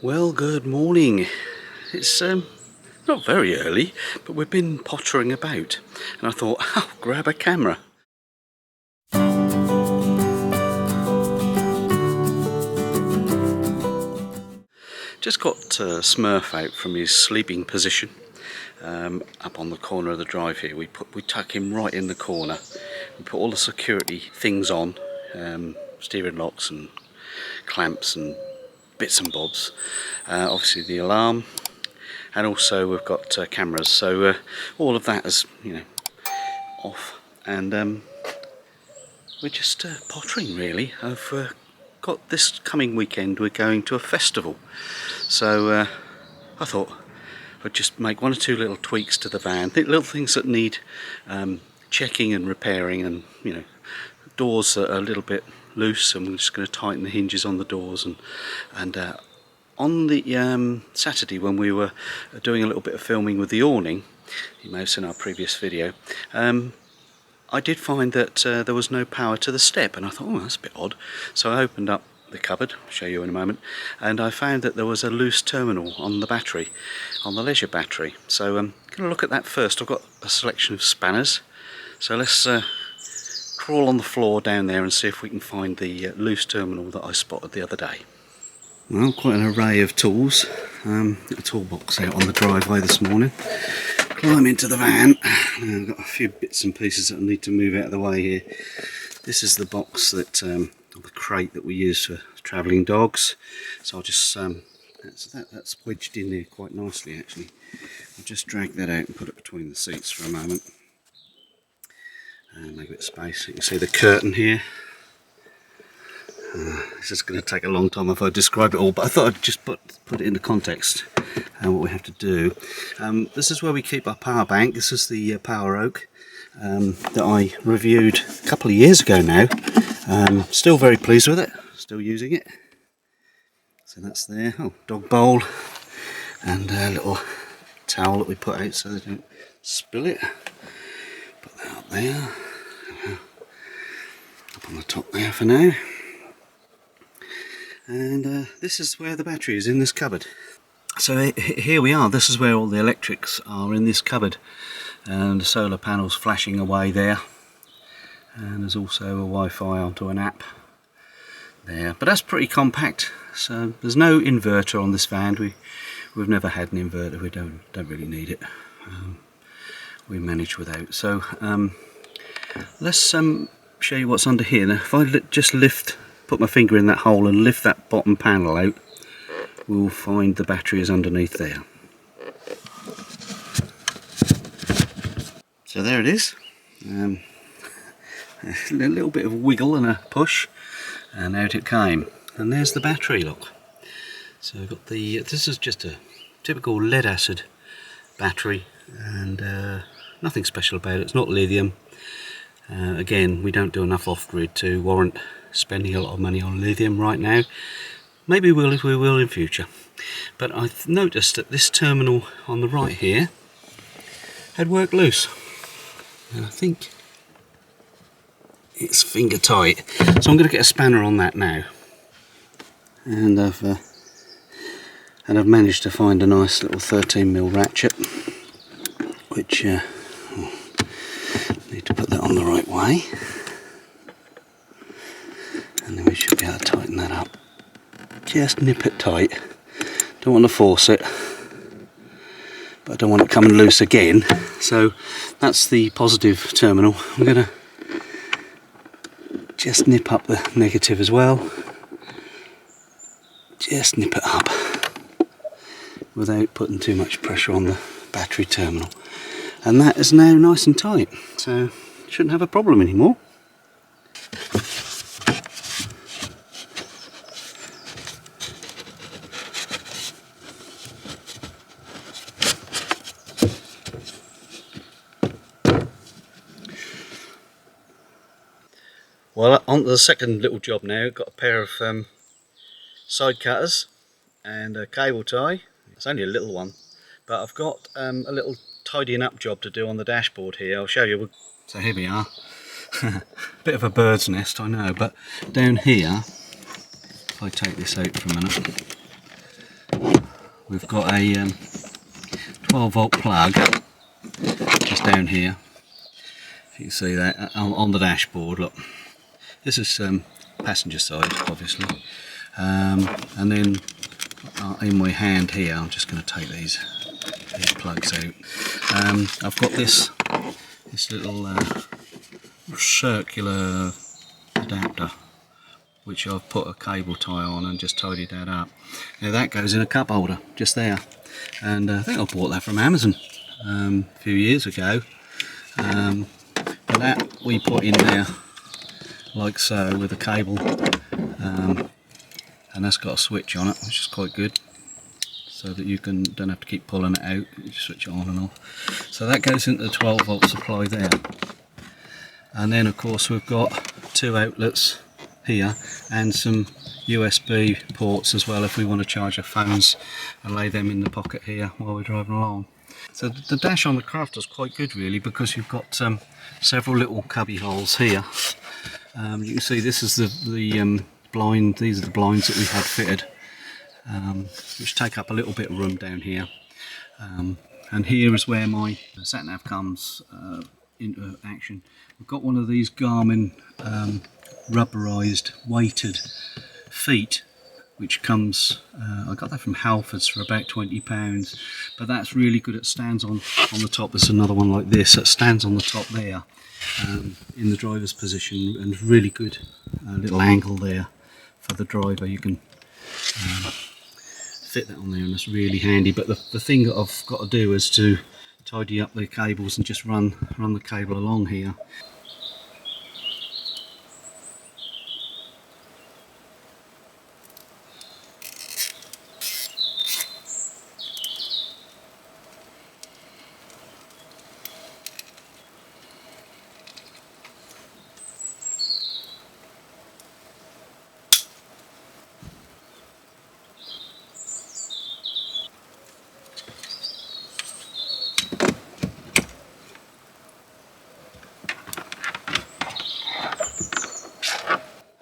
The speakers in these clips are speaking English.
Well, good morning. It's not very early, but we've been pottering about, and I thought, I'll grab a camera. Just got Smirf out from his sleeping position up on the corner of the drive here. We tuck him right in the corner. We put all the security things on, steering locks and clamps and bits and bobs. Obviously the alarm, and also we've got cameras. So all of that is, off, and we're just pottering really. I've got this coming weekend. We're going to a festival, so I thought I'd just make one or two little tweaks to the van, little things that need checking and repairing, and doors that are a little bit loose, and we're just going to tighten the hinges on the doors. And on the Saturday, when we were doing a little bit of filming with the awning, you may have seen our previous video, I did find that there was no power to the step, and I thought, oh, that's a bit odd. So I opened up the cupboard, I'll show you in a moment, and I found that there was a loose terminal on the battery, on the leisure battery. So I'm going to look at that first. I've got a selection of spanners, so let's crawl on the floor down there and see if we can find the loose terminal that I spotted the other day. Well, quite an array of tools. A toolbox out on the driveway this morning. Climb into the van. I've got a few bits and pieces that I need to move out of the way here. This is the box that, or the crate that we use for travelling dogs. So I'll just, that's wedged in there quite nicely actually. I'll just drag that out and put it between the seats for a moment. And make a bit of space. You can see the curtain here. This is going to take a long time if I describe it all, but I thought I'd just put it into context and what we have to do. This is where we keep our power bank. This is the Power Oak that I reviewed a couple of years ago now. Still very pleased with it, still using it. So that's there. Oh, dog bowl, and a little towel that we put out so they don't spill it. Put that up there, up on the top there for now. And this is where the battery is, in this cupboard. So here we are. This is where all the electrics are, in this cupboard, and the solar panels flashing away there, and there's also a Wi-Fi onto an app there, but that's pretty compact. So there's no inverter on this van. We've never had an inverter. We don't really need it. We manage without. So let's show you what's under here. Now, if I just put my finger in that hole and lift that bottom panel out, we'll find the battery is underneath there. So there it is. A little bit of wiggle and a push, and out it came. And there's the battery, look. So we've got this is just a typical lead acid battery, and nothing special about it. It's not lithium. Again, we don't do enough off-grid to warrant spending a lot of money on lithium right now. Maybe we will in future. But I've noticed that this terminal on the right here had worked loose, and I think it's finger tight. So I'm going to get a spanner on that now, and I've managed to find a nice little 13mm ratchet, which need to put that on the right way. And then we should be able to tighten that up. Just nip it tight. Don't want to force it, but I don't want it coming loose again. So that's the positive terminal. I'm going to just nip up the negative as well. Just nip it up without putting too much pressure on the battery terminal. And that is now nice and tight, so shouldn't have a problem anymore. Well, on to the second little job now. Got a pair of side cutters and a cable tie. It's only a little one, but I've got a little tidying up job to do on the dashboard here. I'll show you. So here we are. Bit of a bird's nest, I know, but down here, if I take this out for a minute, we've got a 12 volt plug just down here. You can see that on the dashboard. Look, this is passenger side, obviously, and then in my hand here, I'm just going to take these plugs out. I've got this little circular adapter, which I've put a cable tie on and just tidied that up. Now that goes in a cup holder just there, and I think I bought that from Amazon a few years ago. But that we put in there like so with a cable, and that's got a switch on it, which is quite good, so that you don't have to keep pulling it out. You just switch it on and off. So that goes into the 12 volt supply there, and then of course we've got 2 outlets here and some USB ports as well if we want to charge our phones and lay them in the pocket here while we're driving along. So the dash on the Crafter is quite good really, because you've got several little cubby holes here. You can see this is the blind. These are the blinds that we had fitted, which take up a little bit of room down here. And here is where my sat-nav comes into action. We've got one of these Garmin rubberized weighted feet, which comes, I got that from Halfords for about £20, but that's really good. It stands on the top. There's another one like this that stands on the top there, in the driver's position, and really good little angle there for the driver. You can fit that on there, and it's really handy. But the thing that I've got to do is to tidy up the cables and just run the cable along here.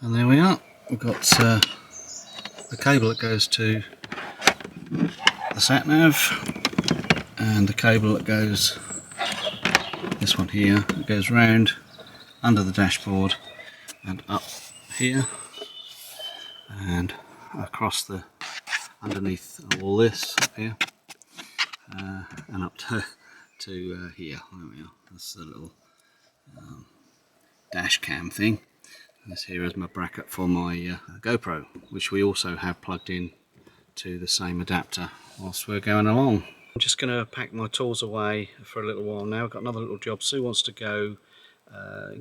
And there we are. We've got the cable that goes to the sat nav, and the cable that goes, this one here, that goes round under the dashboard and up here and across the underneath all this up here, and up to here. There we are. That's the little dash cam thing. This here is my bracket for my GoPro, which we also have plugged in to the same adapter whilst we're going along. I'm just going to pack my tools away for a little while now. I've got another little job. Sue wants to go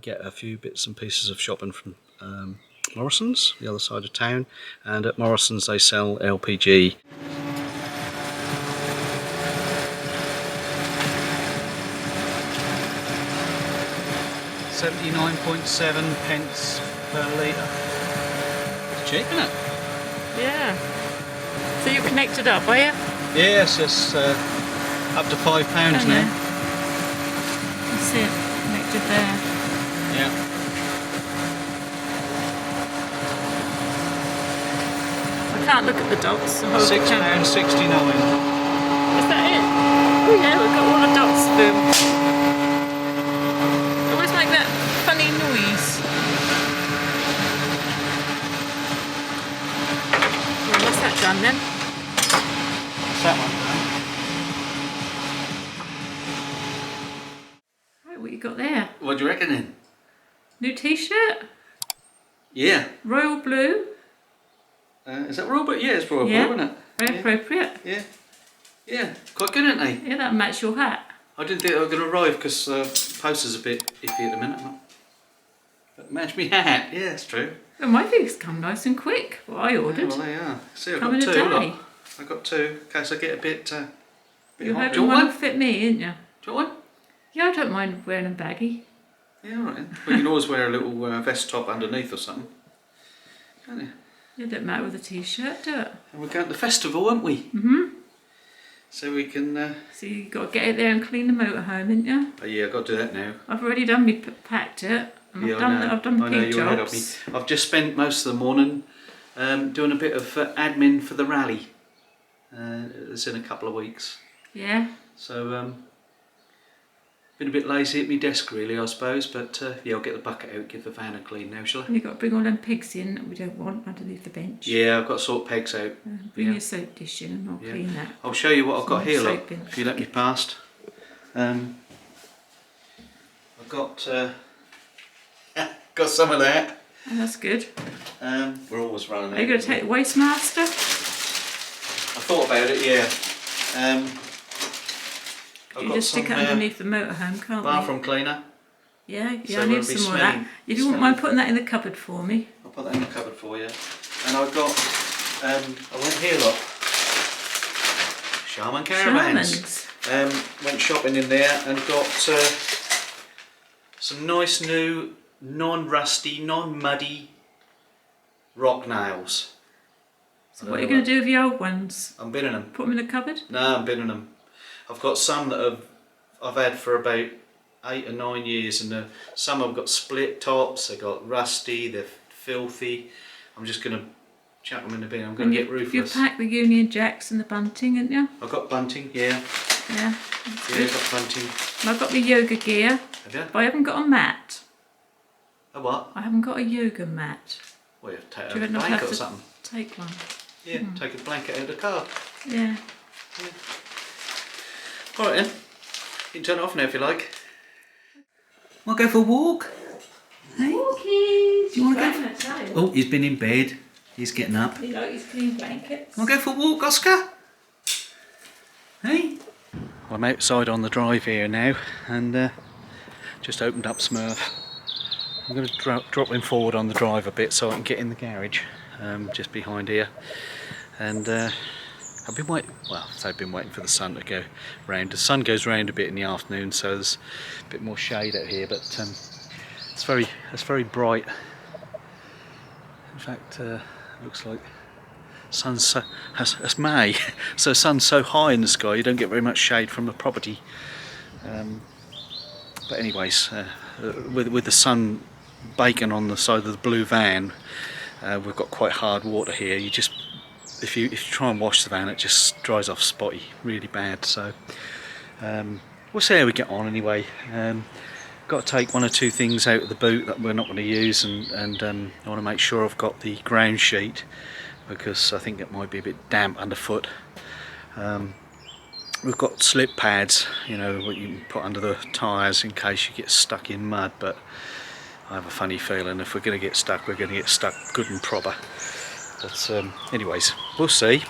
get a few bits and pieces of shopping from Morrison's, the other side of town, and at Morrison's they sell LPG. £79.7 per litre. It's cheap, isn't it? Yeah. So you're connected up, are you? Yes, it's up to £5 now. That's it, connected there. Yeah. I can't look at the dots. So £6.69. Is that it? Oh yeah, we've got all the dots for always make that funny noise. Well, what's that done then? What's that one? Right, what you got there? What do you reckon then? New t-shirt? Yeah. Royal blue? Is that royal blue? Yeah, it's royal blue, isn't it? Very appropriate. Yeah. Yeah, quite good, aren't they? Yeah, that match your hat. I didn't think they were going to arrive because post is a bit iffy at the minute. But match me hat, yeah, it's true. Well, my things come nice and quick. What I ordered. Yeah, well, they are. See, I've Come got in a two. day. Look. I've got two in case I get a bit hot. You're Do hoping you one want will fit me, ain't you? Do you want one? Yeah, I don't mind wearing a baggy. Yeah, alright then. Well, you can always wear a little vest top underneath or something. Can't you? It don't matter with a t-shirt, do it? And we're going to the festival, aren't we? Mm-hmm. So we can... So you got to get it there and clean the motorhome, ain't you? Oh yeah, I've got to do that now. I've already done me packed it. And Yeah, I've done I know pink you're ahead of me. jobs. I've just spent most of the morning doing a bit of admin for the rally. It's in a couple of weeks. Yeah. So been a bit lazy at my desk really, I suppose, but yeah, I'll get the bucket out, give the van a clean now, shall I? You've got to bring all them pigs in that we don't want underneath the bench. Yeah, I've got to sort pegs out. Bring your soap dish in and I'll clean that. I'll show you what I've got here, look, Soap in. if you let me past. I've got got some of that. Oh, that's good. We're always running out. Are you going to take the Waste Master? I thought about it, yeah. You just stick it underneath the motorhome, can't we? Bathroom cleaner. Yeah, So I need some more of that. If you wouldn't mind putting that in the cupboard for me. I'll put that in the cupboard for you. And I've got, I went here, look. Shaman Caravans. Went shopping in there and got some nice new, non-rusty, non-muddy rock nails. So what are you going to do with your old ones? I'm binning them. Put them in the cupboard? No, I'm binning them. I've got some that I've had for about 8 or 9 years, and some have got split tops, they've got rusty, they're filthy. I'm just going to chuck them in the bin. I'm going to get ruthless. You've packed the Union Jacks and the bunting, haven't you? I've got bunting, yeah. Yeah. I've got bunting. And I've got my yoga gear. Have you? But I haven't got a mat. A what? I haven't got a yoga mat. Well, you have to take Do you a reckon I'll blanket have or to something. take one? Yeah, take a blanket out of the car. Yeah. Alright then, you can turn it off now if you like. Want to go for a walk? Hey? Walkies! Do you want to go? Oh, he's been in bed. He's getting up. You like his clean blankets? Want to go for a walk, Oscar? Hey? Well, I'm outside on the drive here now, and just opened up Smirf. I'm going to drop him forward on the drive a bit so I can get in the garage, just behind here. And I've been waiting, well, I've been waiting for the sun to go round. The sun goes round a bit in the afternoon, so there's a bit more shade out here, but it's very bright. In fact, looks like sun's it's May, so the sun's so high in the sky you don't get very much shade from the property. But anyways, with the sun baking on the side of the blue van, we've got quite hard water here. You just if you try and wash the van, it just dries off spotty, really bad. So we'll see how we get on anyway. Got to take 1 or 2 things out of the boot that we're not going to use, and I want to make sure I've got the ground sheet, because I think it might be a bit damp underfoot. We've got slip pads, you know, what you can put under the tyres in case you get stuck in mud, but I have a funny feeling if we're going to get stuck, we're going to get stuck good and proper. But anyways, we'll see.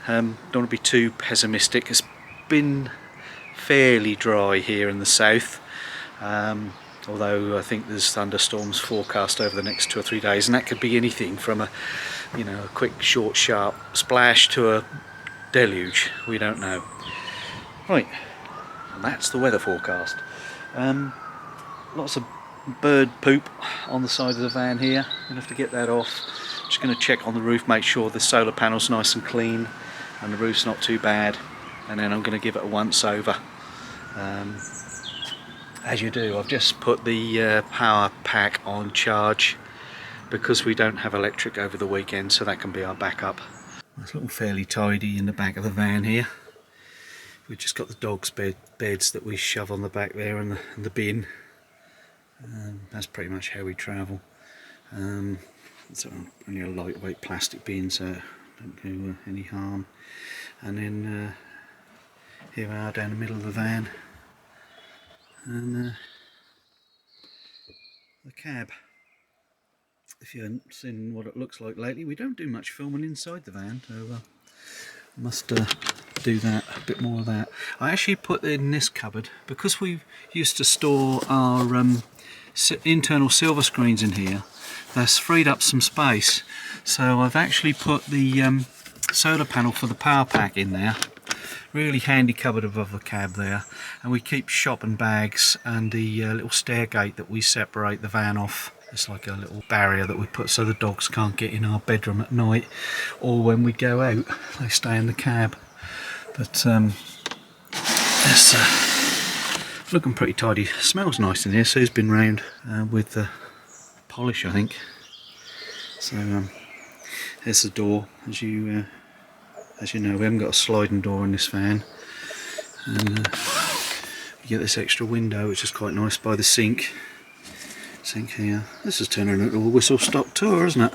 Don't want to be too pessimistic. It's been fairly dry here in the south, although I think there's thunderstorms forecast over the next 2 or 3 days, and that could be anything from a quick, short, sharp splash to a deluge. We don't know. Right, and that's the weather forecast. Lots of bird poop on the side of the van here. I'm gonna have to get that off. Just going to check on the roof, make sure the solar panel's nice and clean and the roof's not too bad, and then I'm going to give it a once over. As you do, I've just put the power pack on charge because we don't have electric over the weekend, so that can be our backup. It's looking fairly tidy in the back of the van here. We've just got the dogs' beds that we shove on the back there, and the bin. That's pretty much how we travel. It's only a lightweight plastic bin, so it don't do any harm. And then here we are down the middle of the van, and the cab. If you haven't seen what it looks like lately, we don't do much filming inside the van, so I must do that, a bit more of that. I actually put in this cupboard, because we used to store our internal silver screens in here. That's freed up some space, so I've actually put the solar panel for the power pack in there. Really handy cupboard above the cab there, and we keep shopping bags and the little stair gate that we separate the van off. It's like a little barrier that we put so the dogs can't get in our bedroom at night, or when we go out they stay in the cab. But it's looking pretty tidy. Smells nice in here. Sue's been round with the polish, I think. So there's the door, as you as you know, we haven't got a sliding door in this van, and you get this extra window which is quite nice by the sink here. This is turning into a whistle stop tour, isn't it?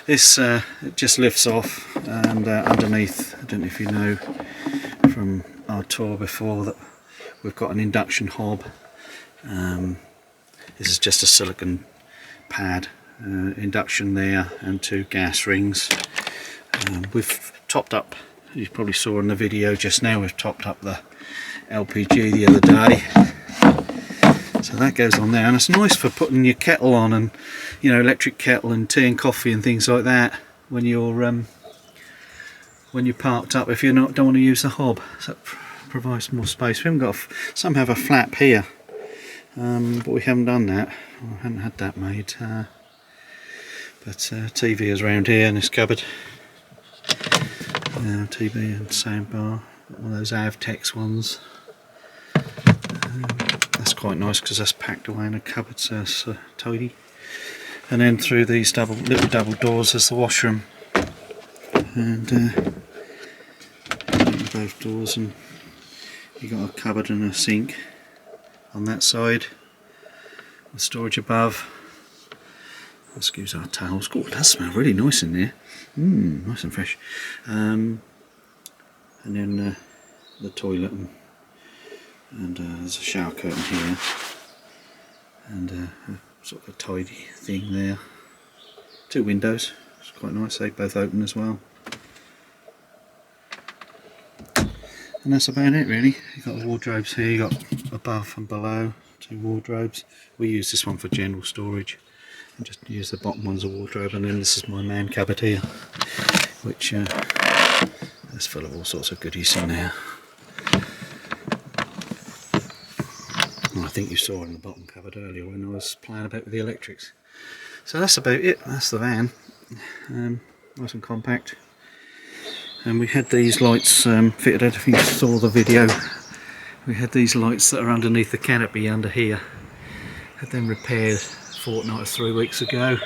This it just lifts off, and underneath, I don't know if you know from our tour before, that we've got an induction hob. This is just a silicon pad, induction there, and 2 gas rings. We've topped up, you probably saw in the video just now, we've topped up the LPG the other day, so that goes on there, and it's nice for putting your kettle on, and you know, electric kettle and tea and coffee and things like that when you're parked up, if you don't want to use the hob. So that provides more space. We haven't got some have a flap here, but we haven't done that. I haven't had that made. But TV is around here in this cupboard. TV and soundbar, one of those Avtex ones. That's quite nice because that's packed away in a cupboard, so it's tidy. And then through these little double doors there's the washroom, and both doors, and you got a cupboard and a sink on that side, with storage above. Excuse our towels. Oh, it does smell really nice in there. Nice and fresh. And then the toilet, and there's a shower curtain here, and sort of a tidy thing there. 2 windows. It's quite nice. They both open as well. And that's about it really. You've got wardrobes here. You've got above and below 2 wardrobes. We use this one for general storage. And just use the bottom one's a wardrobe, and then this is my man cupboard here, which is full of all sorts of goodies in there. And I think you saw in the bottom cupboard earlier when I was playing about with the electrics. So that's about it. That's the van. Nice and compact. And we had these lights fitted out. If you saw the video, we had these lights that are underneath the canopy under here. Had them repaired fortnight or 3 weeks ago,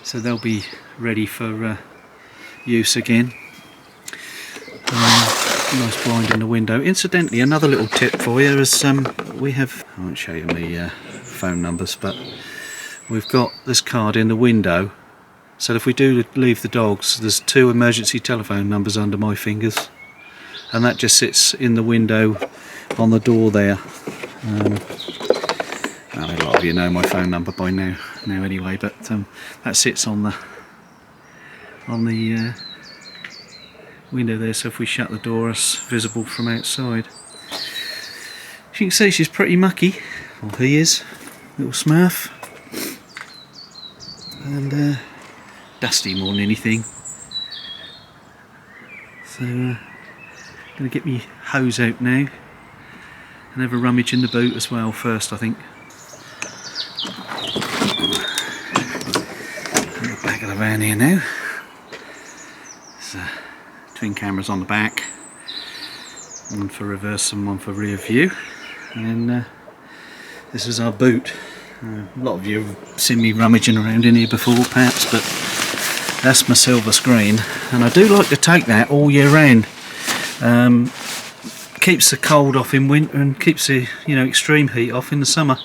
so they'll be ready for use again. Nice blind in the window. Incidentally, another little tip for you is we have, I won't show you my phone numbers, but we've got this card in the window, so if we do leave the dogs, there's 2 emergency telephone numbers under my fingers, and that just sits in the window on the door there. A lot of you know my phone number by now anyway, but that sits on the window there, so if we shut the door it's visible from outside. As you can see, she's pretty mucky. Well, he is, little Smirf, and dusty more than anything. So I'm going to get me hose out now and have a rummage in the boot as well first, I think. Back of the van here now. There's twin cameras on the back, one for reverse and one for rear view, and then this is our boot. A lot of you have seen me rummaging around in here before perhaps, but that's my silver screen, and I do like to take that all year round. Keeps the cold off in winter and keeps the extreme heat off in the summer.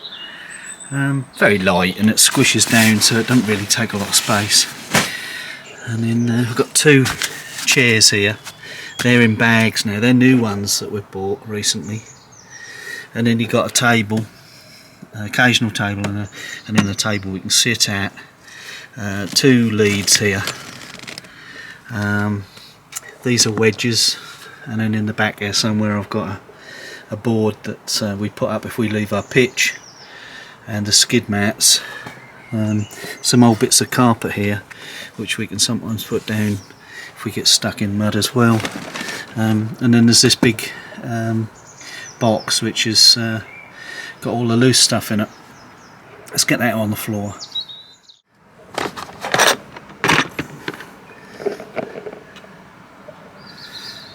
Very light, and it squishes down, so it doesn't really take a lot of space. And then we've got 2 chairs here. They're in bags now. They're new ones that we've bought recently. And then you've got a table, an occasional table, and then a table we can sit at. 2 leads here. These are wedges, and then in the back there somewhere I've got a board that we put up if we leave our pitch. And the skid mats, some old bits of carpet here which we can sometimes put down if we get stuck in mud as well, and then there's this big box which has got all the loose stuff in it. Let's get that on the floor.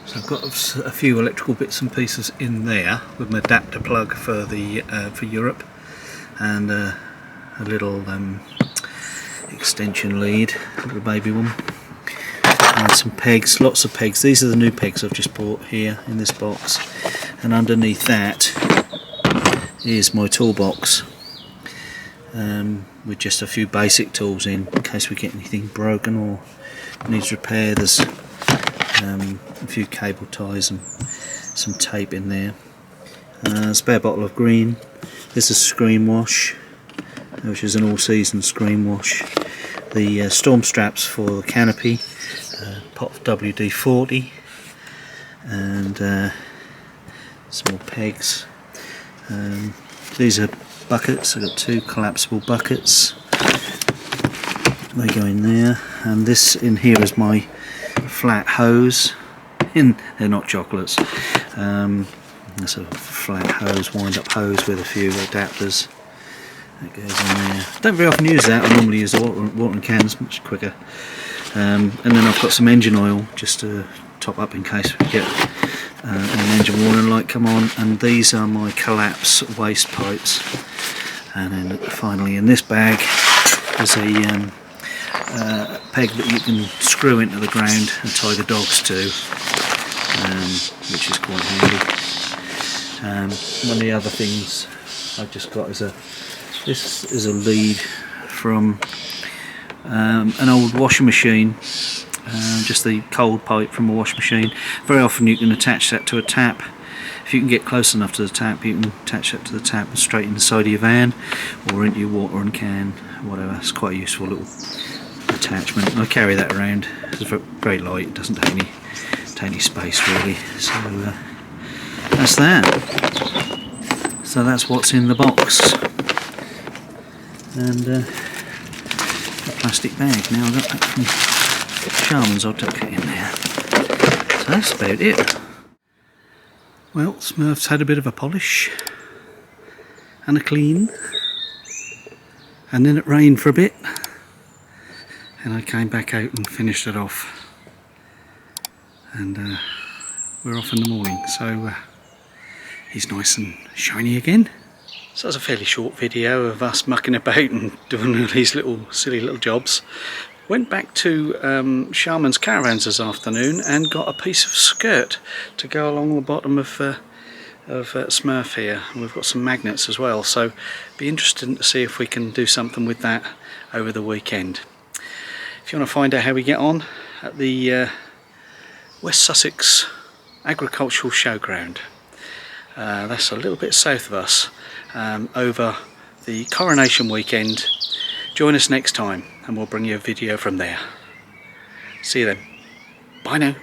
So I've got a few electrical bits and pieces in there with an adapter plug for the for Europe, and a little extension lead, little baby one, some pegs, lots of pegs. These are the new pegs I've just bought here in this box, and underneath that is my toolbox with just a few basic tools in case we get anything broken or needs repair. There's a few cable ties and some tape in there. Spare bottle of green. This is screen wash, which is an all-season screen wash. The storm straps for the canopy, pot of WD-40, and some more pegs. These are buckets. I've got 2 collapsible buckets. They go in there, and this in here is my flat hose. They're not chocolates. That's a flat hose, wind-up hose with a few adapters. That goes in there. Don't very often use that. I normally use the water cans, much quicker. And then I've got some engine oil just to top up in case we get an engine warning light come on. And these are my collapse waste pipes. And then finally in this bag there's a peg that you can screw into the ground and tie the dogs to, which is quite handy. One of the other things I've just got is this is a lead from an old washing machine, just the cold pipe from a washing machine. Very often you can attach that to a tap. If you can get close enough to the tap, you can attach that to the tap and straight in the side of your van or into your watering can, whatever. It's quite a useful little attachment. I carry that around. It's very light, it doesn't take any space really. So that's that. So that's what's in the box. And a plastic bag. Now I've got that from Charman's, I'll tuck it in there. So that's about it. Well, Smurf's had a bit of a polish and a clean, and then it rained for a bit, and I came back out and finished it off, and we're off in the morning, so he's nice and shiny again. So that's a fairly short video of us mucking about and doing all these silly little jobs. Went back to Charman's Caravans this afternoon and got a piece of skirt to go along the bottom of Smirf here. And we've got some magnets as well, so be interesting to see if we can do something with that over the weekend. If you want to find out how we get on at the West Sussex Agricultural Showground, that's a little bit south of us, over the coronation weekend. Join us next time and we'll bring you a video from there. See you then. Bye now.